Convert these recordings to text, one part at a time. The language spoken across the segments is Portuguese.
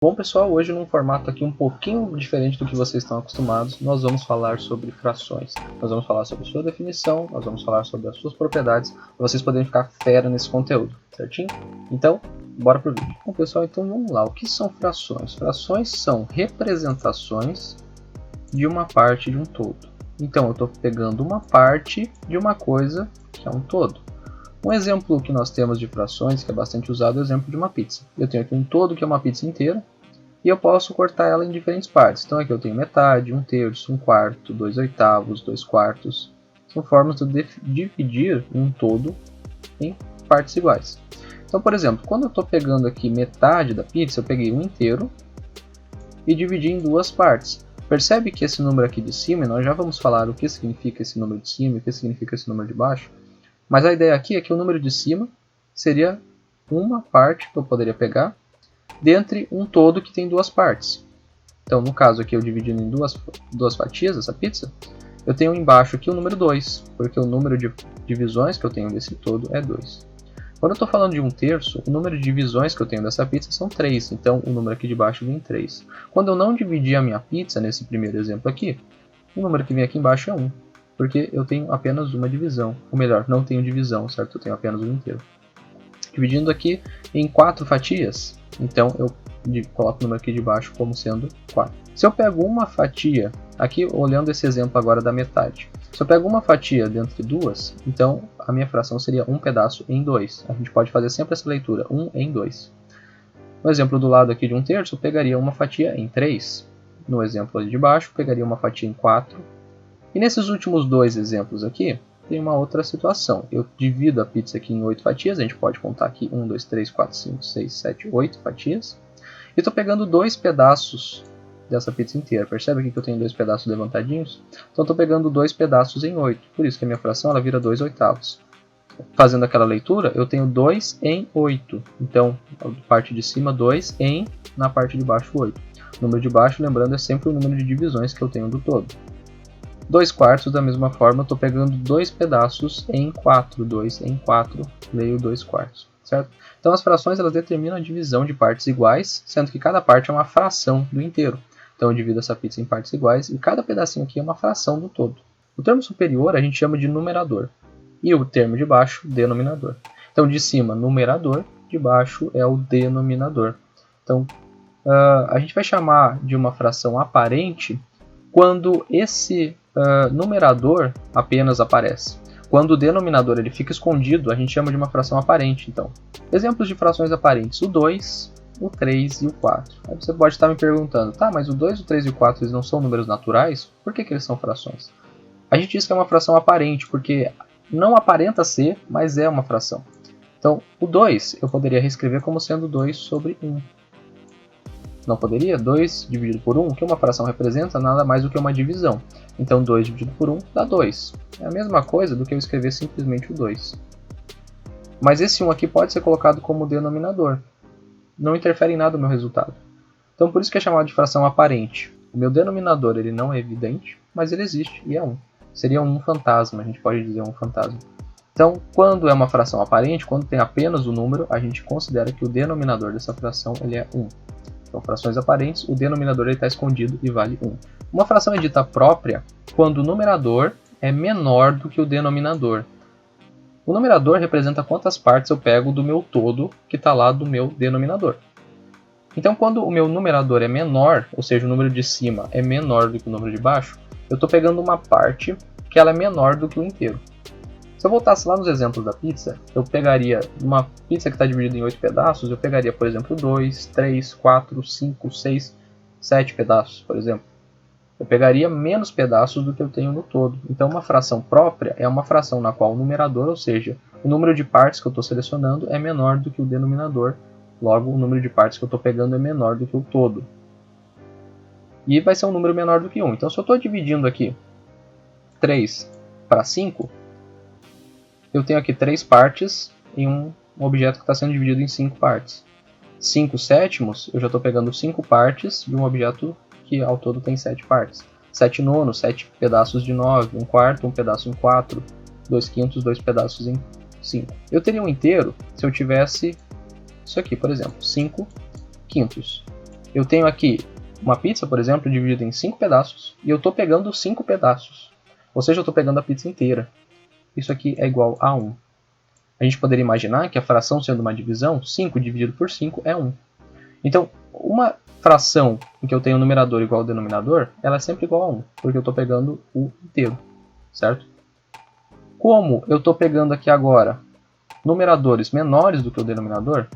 Bom pessoal, hoje num formato aqui um pouquinho diferente do que vocês estão acostumados, nós vamos falar sobre frações. Nós vamos falar sobre sua definição, nós vamos falar sobre as suas propriedades, para vocês poderem ficar fera nesse conteúdo, certinho? Então, bora pro vídeo. Bom pessoal, então vamos lá. O que são frações? Frações são representações de uma parte de um todo. Então eu estou pegando uma parte de uma coisa que é um todo. Um exemplo que nós temos de frações, que é bastante usado, é o exemplo de uma pizza. Eu tenho aqui um todo, que é uma pizza inteira, e eu posso cortar ela em diferentes partes. Então aqui eu tenho metade, um terço, um quarto, 2/8, 2/4. São formas de dividir um todo em partes iguais. Então, por exemplo, quando eu estou pegando aqui metade da pizza, eu peguei um inteiro e dividi em duas partes. Percebe que esse número aqui de cima, e nós já vamos falar o que significa esse número de cima e o que significa esse número de baixo, mas a ideia aqui é que o número de cima seria uma parte que eu poderia pegar dentre um todo que tem duas partes. Então, no caso aqui, eu dividindo em duas fatias essa pizza, eu tenho embaixo aqui o número 2, porque o número de divisões que eu tenho desse todo é 2. Quando eu estou falando de um terço, o número de divisões que eu tenho dessa pizza são 3, então o número aqui de baixo vem 3. Quando eu não dividi a minha pizza, nesse primeiro exemplo aqui, o número que vem aqui embaixo é 1. Porque eu tenho apenas uma divisão, ou melhor, não tenho divisão, certo? Eu tenho apenas um inteiro. Dividindo aqui em 4 fatias, então eu coloco o número aqui de baixo como sendo 4. Se eu pego uma fatia, aqui olhando esse exemplo agora da metade, se eu pego uma fatia dentro de duas, então a minha fração seria um pedaço em 2. A gente pode fazer sempre essa leitura, 1 em 2. No exemplo do lado aqui de um terço, eu pegaria uma fatia em 3. No exemplo ali de baixo, eu pegaria uma fatia em 4. E nesses últimos dois exemplos aqui, tem uma outra situação. Eu divido a pizza aqui em 8 fatias, a gente pode contar aqui 1, 2, 3, 4, 5, 6, 7, 8 fatias. E estou pegando dois pedaços dessa pizza inteira. Percebe aqui que eu tenho dois pedaços levantadinhos? Então estou pegando dois pedaços em 8. Por isso que a minha fração ela vira 2/8. Fazendo aquela leitura, eu tenho 2 em 8. Então, a parte de cima 2 em, na parte de baixo 8. O número de baixo, lembrando, é sempre o número de divisões que eu tenho do todo. 2/4, da mesma forma, eu estou pegando dois pedaços em 4. 2 em 4, leio 2/4, certo? Então as frações elas determinam a divisão de partes iguais, sendo que cada parte é uma fração do inteiro. Então eu divido essa pizza em partes iguais e cada pedacinho aqui é uma fração do todo. O termo superior a gente chama de numerador e o termo de baixo, denominador. Então de cima, numerador, de baixo é o denominador. Então a gente vai chamar de uma fração aparente quando esse numerador apenas aparece. Quando o denominador ele fica escondido, a gente chama de uma fração aparente. Então, exemplos de frações aparentes: o 2, o 3 e o 4. Aí você pode estar me perguntando, tá, mas o 2, o 3 e o 4 eles não são números naturais? Por que eles são frações? A gente diz que é uma fração aparente porque não aparenta ser, mas é uma fração. Então, o 2 eu poderia reescrever como sendo 2 sobre 1. Não poderia? 2 dividido por 1, que uma fração representa, nada mais do que uma divisão. Então 2 dividido por 1 dá 2. É a mesma coisa do que eu escrever simplesmente o 2. Mas esse 1 aqui pode ser colocado como denominador. Não interfere em nada no meu resultado. Então por isso que é chamado de fração aparente. O meu denominador ele não é evidente, mas ele existe e é 1. Seria um fantasma, a gente pode dizer um fantasma. Então quando é uma fração aparente, quando tem apenas o número, a gente considera que o denominador dessa fração ele é 1. Então, frações aparentes, o denominador está escondido e vale 1. Uma fração é dita própria quando o numerador é menor do que o denominador. O numerador representa quantas partes eu pego do meu todo que está lá do meu denominador. Então, quando o meu numerador é menor, ou seja, o número de cima é menor do que o número de baixo, eu estou pegando uma parte que ela é menor do que o inteiro. Se eu voltasse lá nos exemplos da pizza, eu pegaria uma pizza que está dividida em 8 pedaços, eu pegaria, por exemplo, 2, 3, 4, 5, 6, 7 pedaços, por exemplo. Eu pegaria menos pedaços do que eu tenho no todo. Então, uma fração própria é uma fração na qual o numerador, ou seja, o número de partes que eu estou selecionando é menor do que o denominador. Logo, o número de partes que eu estou pegando é menor do que o todo. E vai ser um número menor do que 1. Então, se eu estou dividindo aqui 3 para 5, eu tenho aqui 3 partes em um objeto que está sendo dividido em 5 partes. 5 sétimos, eu já estou pegando 5 partes de um objeto que ao todo tem 7 partes. 7 nonos, 7 pedaços de 9, 1 quarto, 1 pedaço em 4, 2 quintos, 2 pedaços em 5. Eu teria um inteiro se eu tivesse isso aqui, por exemplo, 5 quintos. eu tenho aqui uma pizza, por exemplo, dividida em 5 pedaços, e eu estou pegando 5 pedaços. Ou seja, eu estou pegando a pizza inteira. Isso aqui é igual a 1. A gente poderia imaginar que a fração sendo uma divisão, 5 dividido por 5 é 1. Então, uma fração em que eu tenho o numerador igual ao denominador, ela é sempre igual a 1, porque eu estou pegando o inteiro, certo? Como eu estou pegando aqui agora numeradores menores do que o denominador,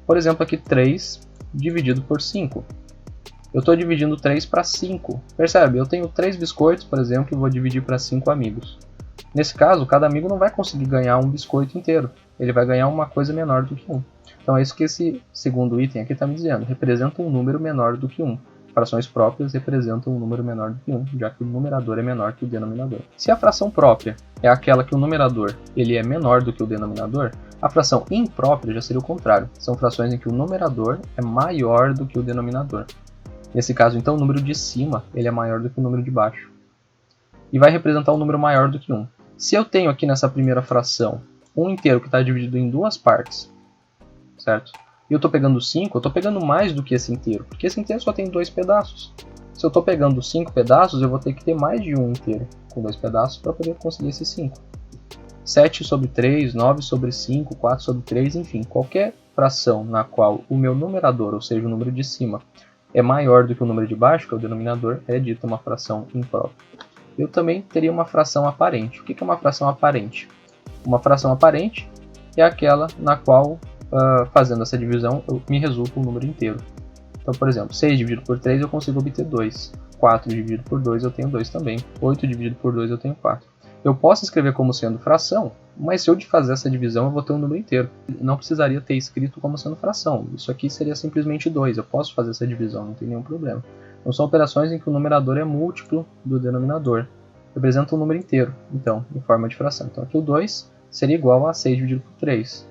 por exemplo, aqui 3 dividido por 5. Eu estou dividindo 3 para 5. Percebe? Eu tenho 3 biscoitos, por exemplo, e vou dividir para 5 amigos. Nesse caso, cada amigo não vai conseguir ganhar um biscoito inteiro. Ele vai ganhar uma coisa menor do que 1. Então é isso que esse segundo item aqui está me dizendo. Representa um número menor do que 1. Frações próprias representam um número menor do que 1, já que o numerador é menor que o denominador. Se a fração própria é aquela que o numerador ele é menor do que o denominador, a fração imprópria já seria o contrário. São frações em que o numerador é maior do que o denominador. Nesse caso, então, o número de cima ele é maior do que o número de baixo. E vai representar um número maior do que 1. Se eu tenho aqui nessa primeira fração um inteiro que está dividido em duas partes, certo? E eu estou pegando 5, eu estou pegando mais do que esse inteiro, porque esse inteiro só tem 2 pedaços. Se eu estou pegando 5 pedaços, eu vou ter que ter mais de um inteiro com 2 pedaços para poder conseguir esses 5. 7 sobre 3, 9 sobre 5, 4 sobre 3, enfim, qualquer fração na qual o meu numerador, ou seja, o número de cima, é maior do que o número de baixo, que é o denominador, é dita uma fração imprópria. Eu também teria uma fração aparente. O que é uma fração aparente? Uma fração aparente é aquela na qual, fazendo essa divisão, me resulta um número inteiro. Então, por exemplo, 6 dividido por 3 eu consigo obter 2. 4 dividido por 2 eu tenho 2 também. 8 dividido por 2 eu tenho 4. Eu posso escrever como sendo fração, mas se eu fazer essa divisão eu vou ter um número inteiro. Não precisaria ter escrito como sendo fração. Isso aqui seria simplesmente 2. Eu posso fazer essa divisão, não tem nenhum problema. Então são operações em que o numerador é múltiplo do denominador. Representa um número inteiro, então, em forma de fração. Então aqui o 2 seria igual a 6 dividido por 3.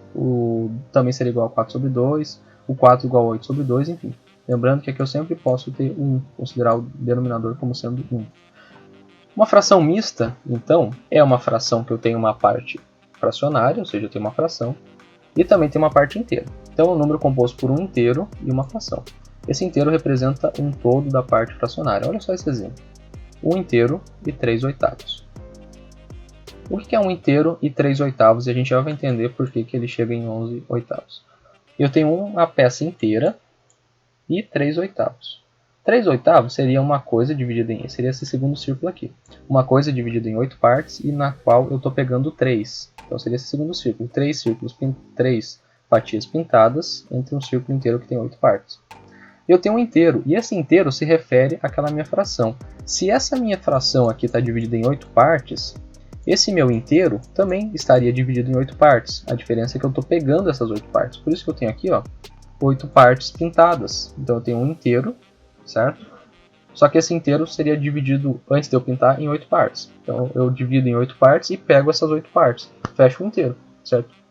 Também seria igual a 4 sobre 2. O 4 igual a 8 sobre 2, enfim. Lembrando que aqui eu sempre posso ter 1, considerar o denominador como sendo 1. Uma fração mista, então, é uma fração que eu tenho uma parte fracionária, ou seja, eu tenho uma fração, e também tem uma parte inteira. Então é um número composto por um inteiro e uma fração. Esse inteiro representa um todo da parte fracionária. Olha só esse exemplo. 1 inteiro e 3 oitavos. O que é 1 inteiro e 3 oitavos? E a gente já vai entender por que ele chega em 11 oitavos. Eu tenho uma peça inteira e 3 oitavos. 3 oitavos seria uma coisa dividida em... seria esse segundo círculo aqui. Uma coisa dividida em 8 partes e na qual eu estou pegando 3. Então seria esse segundo círculo. 3 círculos, 3 fatias pintadas entre um círculo inteiro que tem 8 partes. Eu tenho um inteiro, e esse inteiro se refere àquela minha fração. Se essa minha fração aqui está dividida em 8 partes, esse meu inteiro também estaria dividido em 8 partes. A diferença é que eu estou pegando essas 8 partes. Por isso que eu tenho aqui 8 partes pintadas. Então eu tenho um inteiro, certo? Só que esse inteiro seria dividido, antes de eu pintar, em 8 partes. Então eu divido em 8 partes e pego essas 8 partes. Fecho o inteiro, certo?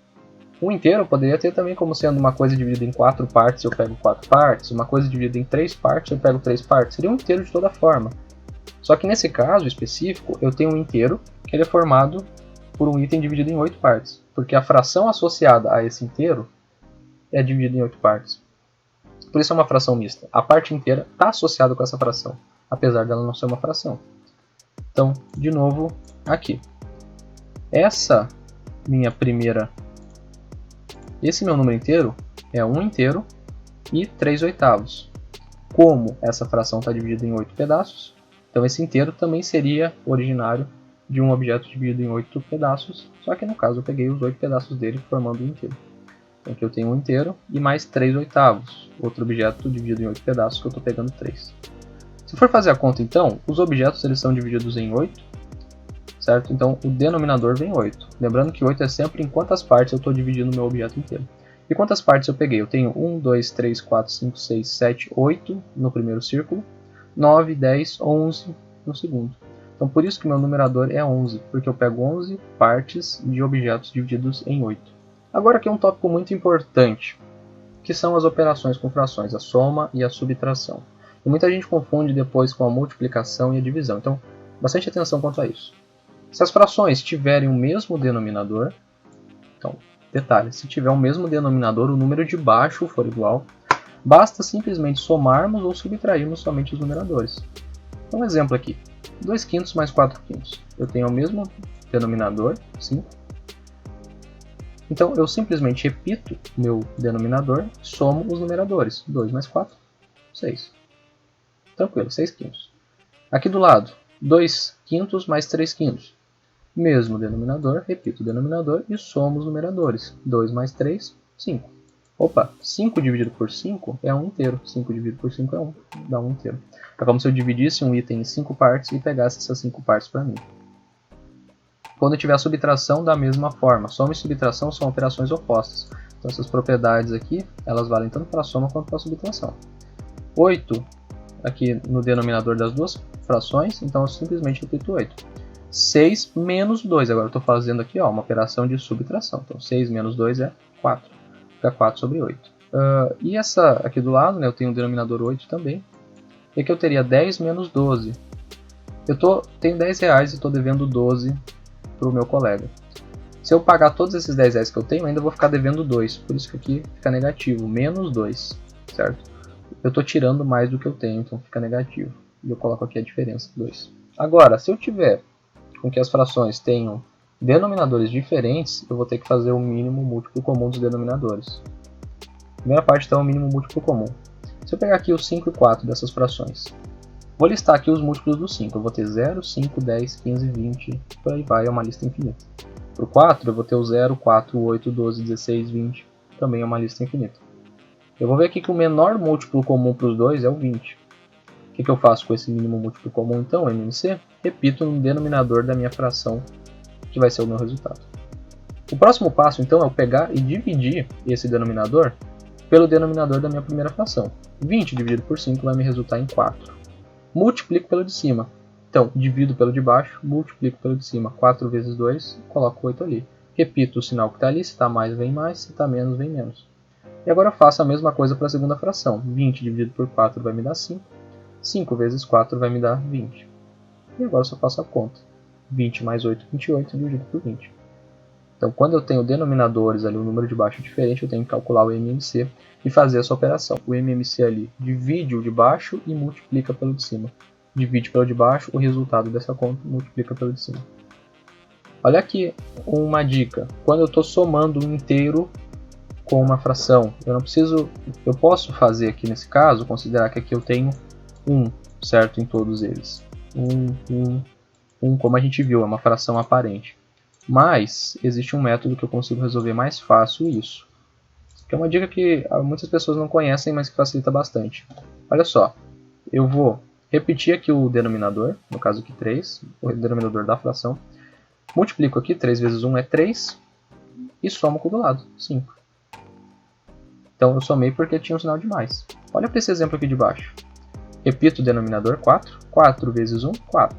Um inteiro eu poderia ter também como sendo uma coisa dividida em 4 partes, eu pego 4 partes. Uma coisa dividida em 3 partes, eu pego 3 partes. Seria um inteiro de toda forma. Só que nesse caso específico, eu tenho um inteiro que ele é formado por um item dividido em 8 partes. Porque a fração associada a esse inteiro é dividida em 8 partes. Por isso é uma fração mista. A parte inteira está associada com essa fração, apesar dela não ser uma fração. Então, de novo, aqui. Esse meu número inteiro é 1 inteiro e 3 oitavos. Como essa fração está dividida em 8 pedaços, então esse inteiro também seria originário de um objeto dividido em 8 pedaços, só que no caso eu peguei os 8 pedaços dele formando um inteiro. Então aqui eu tenho um inteiro e mais 3 oitavos, outro objeto dividido em 8 pedaços que eu estou pegando 3. Se for fazer a conta então, os objetos eles são divididos em 8, certo? Então o denominador vem 8. Lembrando que 8 é sempre em quantas partes eu estou dividindo o meu objeto inteiro. E quantas partes eu peguei? Eu tenho 1, 2, 3, 4, 5, 6, 7, 8 no primeiro círculo, 9, 10, 11 no segundo. Então por isso que meu numerador é 11, porque eu pego 11 partes de objetos divididos em 8. Agora aqui é um tópico muito importante, que são as operações com frações, a soma e a subtração. E muita gente confunde depois com a multiplicação e a divisão, então bastante atenção quanto a isso. Se as frações tiverem o mesmo denominador, então, detalhe, se tiver o mesmo denominador, o número de baixo for igual, Basta simplesmente somarmos ou subtrairmos somente os numeradores. Um exemplo aqui, 2 quintos mais 4 quintos. Eu tenho o mesmo denominador, 5. Então eu simplesmente repito o meu denominador, somo os numeradores. 2 mais 4, 6. Tranquilo, 6 quintos. Aqui do lado, 2 quintos mais 3 quintos. Mesmo denominador, repito o denominador e somo os numeradores. 2 mais 3, 5. Opa, 5 dividido por 5 é 1 inteiro. 5 dividido por 5 é 1, dá 1 inteiro. É como se eu dividisse um item em 5 partes e pegasse essas 5 partes para mim. Quando eu tiver a subtração, da mesma forma. Soma e subtração são operações opostas. Então essas propriedades aqui, elas valem tanto para a soma quanto para a subtração. 8 aqui no denominador das duas frações, então eu simplesmente repito 8. 6 menos 2, agora eu estou fazendo aqui uma operação de subtração. Então 6 menos 2 é 4. Fica 4 sobre 8. E essa aqui do lado, né, eu tenho o denominador 8 também. E aqui eu teria 10 menos 12. Eu tenho 10 reais e estou devendo 12 para o meu colega. Se eu pagar todos esses 10 reais que eu tenho, ainda vou ficar devendo 2. Por isso que aqui fica negativo, menos 2, certo? Eu estou tirando mais do que eu tenho, então fica negativo. E eu coloco aqui a diferença, 2. Agora, se eu tiver com que as frações tenham denominadores diferentes, eu vou ter que fazer o mínimo múltiplo comum dos denominadores. A primeira parte então é o mínimo múltiplo comum. Se eu pegar aqui os 5 e 4 dessas frações, vou listar aqui os múltiplos do 5. Eu vou ter 0, 5, 10, 15, 20, por aí vai, é uma lista infinita. Para o 4 eu vou ter o 0, 4, 8, 12, 16, 20, também é uma lista infinita. Eu vou ver aqui que o menor múltiplo comum para os dois é o 20. O que eu faço com esse mínimo múltiplo comum então, MMC? Repito no denominador da minha fração, que vai ser o meu resultado. O próximo passo então é eu pegar e dividir esse denominador pelo denominador da minha primeira fração. 20 dividido por 5 vai me resultar em 4. Multiplico pelo de cima. Então, divido pelo de baixo, multiplico pelo de cima. 4 vezes 2, coloco 8 ali. Repito o sinal que está ali, se está mais vem mais, se está menos vem menos. E agora eu faço a mesma coisa para a segunda fração. 20 dividido por 4 vai me dar 5. 5 vezes 4 vai me dar 20. E agora eu só faço a conta. 20 mais 8, 28 dividido por 20. Então, quando eu tenho denominadores ali, um número de baixo diferente, eu tenho que calcular o MMC e fazer essa operação. O MMC ali divide o de baixo e multiplica pelo de cima. Divide pelo de baixo, o resultado dessa conta multiplica pelo de cima. Olha aqui uma dica. Quando eu estou somando um inteiro com uma fração, eu posso fazer aqui nesse caso, considerar que aqui eu tenho 1, certo, em todos eles. 1, como a gente viu, é uma fração aparente. Mas existe um método que eu consigo resolver mais fácil isso. Que é uma dica que muitas pessoas não conhecem, mas que facilita bastante. Olha só, eu vou repetir aqui o denominador, no caso aqui 3, o denominador da fração. Multiplico aqui, 3 vezes 1 é 3, e somo com o do lado, 5. Então eu somei porque tinha um sinal de mais. Olha para esse exemplo aqui de baixo. Repito o denominador, 4. 4 vezes 1, 4.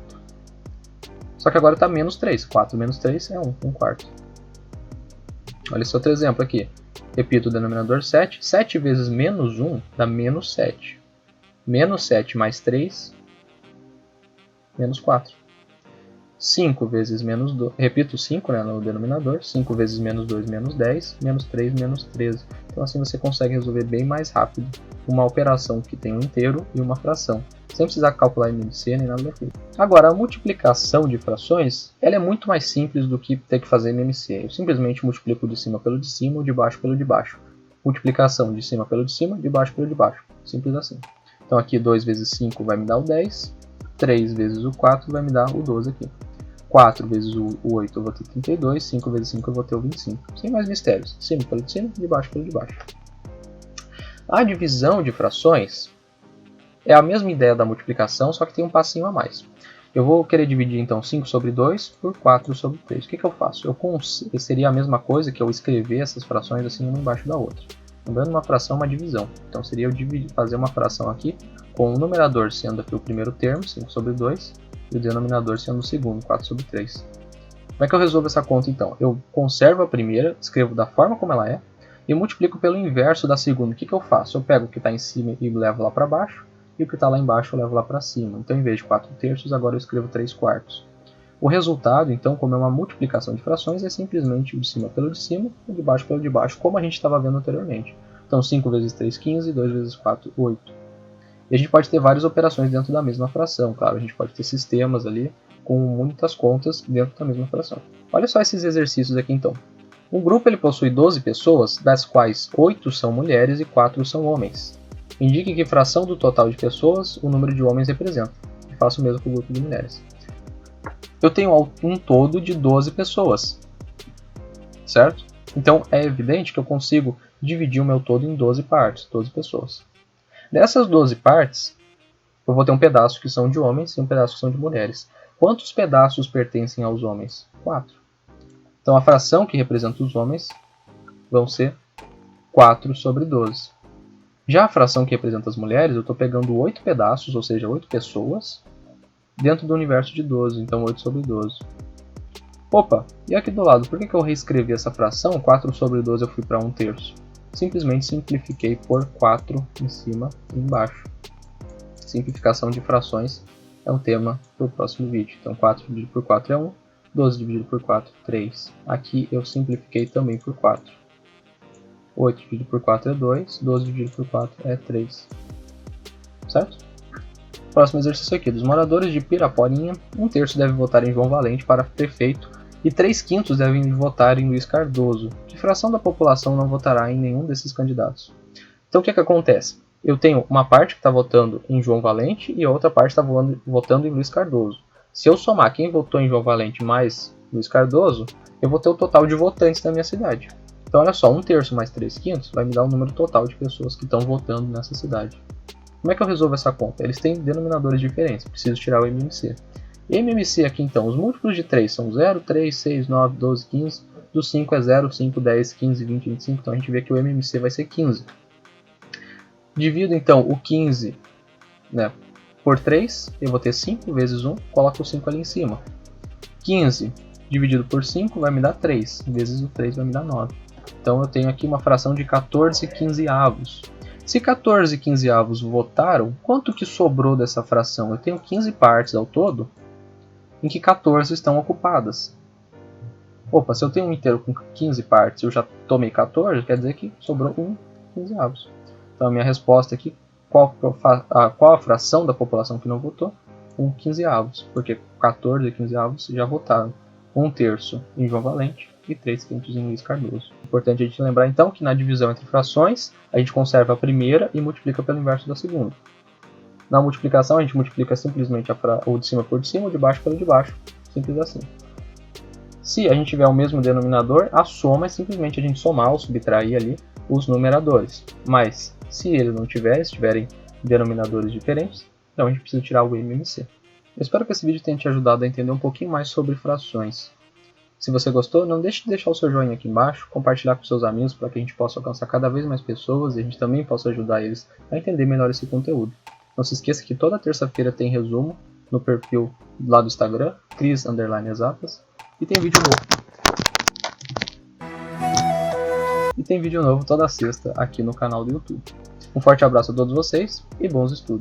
Só que agora está menos 3. 4 menos 3 é 1, 1 quarto. Olha esse outro exemplo aqui. Repito o denominador, 7. 7 vezes menos 1 dá menos 7. Menos 7 mais 3, menos 4. 5 vezes menos 2, repito 5, né, no denominador. 5 vezes menos 2, menos 10. Menos 3, menos 13. Então assim você consegue resolver bem mais rápido uma operação que tem um inteiro e uma fração, sem precisar calcular MMC nem nada daquilo. Agora, a multiplicação de frações, ela é muito mais simples do que ter que fazer MMC. Eu simplesmente multiplico de cima pelo de cima ou de baixo pelo de baixo. Multiplicação de cima pelo de cima, de baixo pelo de baixo. Simples assim. Então aqui 2 vezes 5 vai me dar o 10. 3 vezes o 4 vai me dar o 12 aqui. 4 vezes o 8 eu vou ter 32. 5 vezes 5 eu vou ter o 25. Sem mais mistérios. De cima pelo de cima, de baixo pelo de baixo. A divisão de frações é a mesma ideia da multiplicação, só que tem um passinho a mais. Eu vou querer dividir então 5 sobre 2 por 4 sobre 3. O que eu faço? Seria a mesma coisa que eu escrever essas frações assim uma embaixo da outra. Lembrando, uma fração é uma divisão. Então seria eu fazer uma fração aqui com o numerador sendo aqui o primeiro termo, 5 sobre 2, e o denominador sendo o segundo, 4 sobre 3. Como é que eu resolvo essa conta então? Eu conservo a primeira, escrevo da forma como ela é, e multiplico pelo inverso da segunda. O que eu faço? Eu pego o que está em cima e levo lá para baixo, e o que está lá embaixo eu levo lá para cima. Então, em vez de 4 terços, agora eu escrevo 3 quartos. O resultado, então, como é uma multiplicação de frações, é simplesmente o de cima pelo de cima e o de baixo pelo de baixo, como a gente estava vendo anteriormente. Então 5 vezes 3, 15, 2 vezes 4, 8. E a gente pode ter várias operações dentro da mesma fração, claro. A gente pode ter sistemas ali com muitas contas dentro da mesma fração. Olha só esses exercícios aqui então. Um grupo ele possui 12 pessoas, das quais 8 são mulheres e 4 são homens. Indique que fração do total de pessoas o número de homens representa. E faço o mesmo com o grupo de mulheres. Eu tenho um todo de 12 pessoas, certo? Então é evidente que eu consigo dividir o meu todo em 12 partes, 12 pessoas. Dessas 12 partes, eu vou ter um pedaço que são de homens e um pedaço que são de mulheres. Quantos pedaços pertencem aos homens? 4. Então a fração que representa os homens vão ser 4 sobre 12. Já a fração que representa as mulheres, eu estou pegando 8 pedaços, ou seja, 8 pessoas, dentro do universo de 12, então 8 sobre 12. Opa, e aqui do lado, por que eu reescrevi essa fração? 4 sobre 12 eu fui para 1/3. Simplesmente simplifiquei por 4 em cima e embaixo. Simplificação de frações é um tema para o próximo vídeo. Então 4 dividido por 4 é 1, 12 dividido por 4 é 3. Aqui eu simplifiquei também por 4. 8 dividido por 4 é 2, 12 dividido por 4 é 3. Certo? Próximo exercício aqui. Dos moradores de Piraporinha, 1/3 deve votar em João Valente para prefeito e 3/5 devem votar em Luiz Cardoso. Que fração da população não votará em nenhum desses candidatos? Então o que acontece? Eu tenho uma parte que está votando em João Valente e a outra parte está votando em Luiz Cardoso. Se eu somar quem votou em João Valente mais Luiz Cardoso, eu vou ter o total de votantes da minha cidade. Então olha só, 1/3 mais 3/5 vai me dar o número total de pessoas que estão votando nessa cidade. Como é que eu resolvo essa conta? Eles têm denominadores diferentes, preciso tirar o MMC. MMC aqui então, os múltiplos de 3 são 0, 3, 6, 9, 12, 15. Do 5 é 0, 5, 10, 15, 20, 25. Então a gente vê que o MMC vai ser 15. Divido então o 15 por 3, eu vou ter 5 vezes 1, coloco o 5 ali em cima. 15 dividido por 5 vai me dar 3, vezes o 3 vai me dar 9. Então eu tenho aqui uma fração de 14/15. Se 14/15 votaram, quanto que sobrou dessa fração? Eu tenho 15 partes ao todo, em que 14 estão ocupadas. Opa, se eu tenho um inteiro com 15 partes e eu já tomei 14, quer dizer que sobrou 1/15. Então a minha resposta aqui, qual a fração da população que não votou? 1/15, porque 14/15 já votaram. 1/3 em João Valente e 3/5 em Luiz Cardoso. Importante a gente lembrar então que na divisão entre frações, a gente conserva a primeira e multiplica pelo inverso da segunda. Na multiplicação, a gente multiplica simplesmente o de cima por de cima, o de baixo pelo de baixo. Simples assim. Se a gente tiver o mesmo denominador, a soma é simplesmente a gente somar ou subtrair ali os numeradores. Mas se eles não tiverem denominadores diferentes, então a gente precisa tirar o MMC. Eu espero que esse vídeo tenha te ajudado a entender um pouquinho mais sobre frações. Se você gostou, não deixe de deixar o seu joinha aqui embaixo, compartilhar com seus amigos para que a gente possa alcançar cada vez mais pessoas e a gente também possa ajudar eles a entender melhor esse conteúdo. Não se esqueça que toda terça-feira tem resumo no perfil lá do Instagram, Cris_exatas, e tem vídeo novo. E tem vídeo novo toda sexta aqui no canal do YouTube. Um forte abraço a todos vocês e bons estudos!